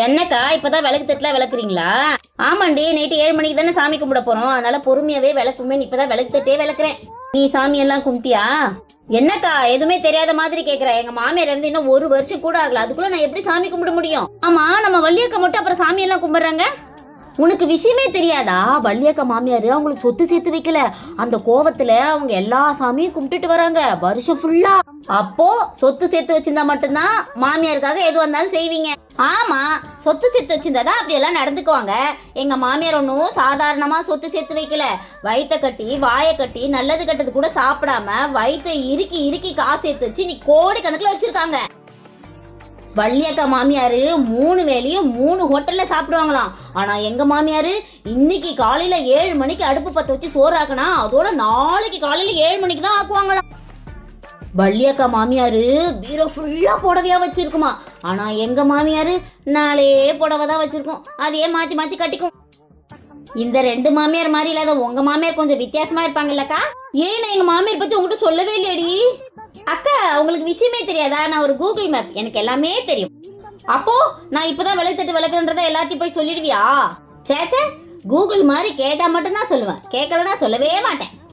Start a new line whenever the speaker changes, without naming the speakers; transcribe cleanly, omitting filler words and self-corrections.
என்னக்கா இப்பதான் விளக்கு தட்டுலாம் விளக்குறீங்களா? ஆமாண்டி, நைட்டு 7 மணிக்கு தானே சாமி கும்பிட போறோம், அதனால பொறுமையாவே விளக்குமே. இப்பதான் விளக்கு தட்டே விளக்குறேன். நீ சாமி எல்லாம் கும்பிட்டியா? என்னக்கா எதுவுமே தெரியாத மாதிரி கேக்குற? எங்க மாமியார் இருந்து இன்னும் 1 வருஷம் கூட ஆகல, அதுக்குள்ள நான் எப்படி சாமி கும்பிட முடியும்? ஆமா, நம்ம வள்ளியக்கா மட்டும் அப்புறம் சாமி எல்லாம் கும்பிடுறாங்க. உனக்கு விஷயமே தெரியாதா? வள்ளியக்கா மாமியாரு அவங்களுக்கு சொத்து சேர்த்து வைக்கல, அந்த கோவத்துல அவங்க எல்லா சாமியும் கும்பிட்டுட்டு வராங்க வருஷம் ஃபுல்லா. அப்போ சொத்து சேர்த்து வச்சிருந்தா மட்டும்தான் மாமியாருக்காக எது வந்தாலும் செய்வீங்க. ஆமா, சொத்து சேர்த்து வச்சிருந்தாதான் அப்படி எல்லாம் நடந்துக்குவாங்க. எங்க மாமியார் ஒன்றும் சாதாரணமா சொத்து சேர்த்து வைக்கல. வயிற்ற கட்டி வாயை கட்டி நல்லது கெட்டது கூட சாப்பிடாம வயிற்றை இறுக்கி இறுக்கி காசு சேர்த்து வச்சு நீ கோடி கணக்குல வச்சிருக்காங்க. வள்ளியக்கா மாமியாரு 3 வேளையும் 3 ஹோட்டல்ல சாப்பிடுவாங்களாம். ஆனா எங்க மாமியாரு இன்னைக்கு காலையில 7 மணிக்கு அடுப்பு பத்த வச்சு சோறு ஆக்கினா அதோட நாளைக்கு காலையில 7 மணிக்கு தான் ஆக்குவாங்களாம். வள்ளியக்கா மாமியாரு பீரோ ஃபுல்லா புடவையா வச்சிருக்குமா. ஆனா எங்க மாமியாரு 4 புடவை தான் வச்சிருக்கோம், அதையே மாத்தி மாத்தி கட்டிக்கும். இந்த 2 மாமியார் மாதிரி இல்லாத உங்க மாமியார் கொஞ்சம் வித்தியாசமா இருப்பாங்கல்லக்கா. ஏன் நான் எங்க மாமியார் பத்தி உங்ககிட்ட சொல்லவே இல்லையடி? அக்கா உங்களுக்கு விஷயமே தெரியாதா? நான் ஒரு கூகுள் மேப், எனக்கு எல்லாமே தெரியும். அப்போ நான் இப்பதான் விளக்குத்தட்டு விளக்குறன்றத எல்லாத்தையும் போய் சொல்லிடுவியா? சேச்சே, கூகுள் மாதிரி கேட்டா மட்டும்தான் சொல்லுவேன், கேட்கலன்னா சொல்லவே மாட்டேன்.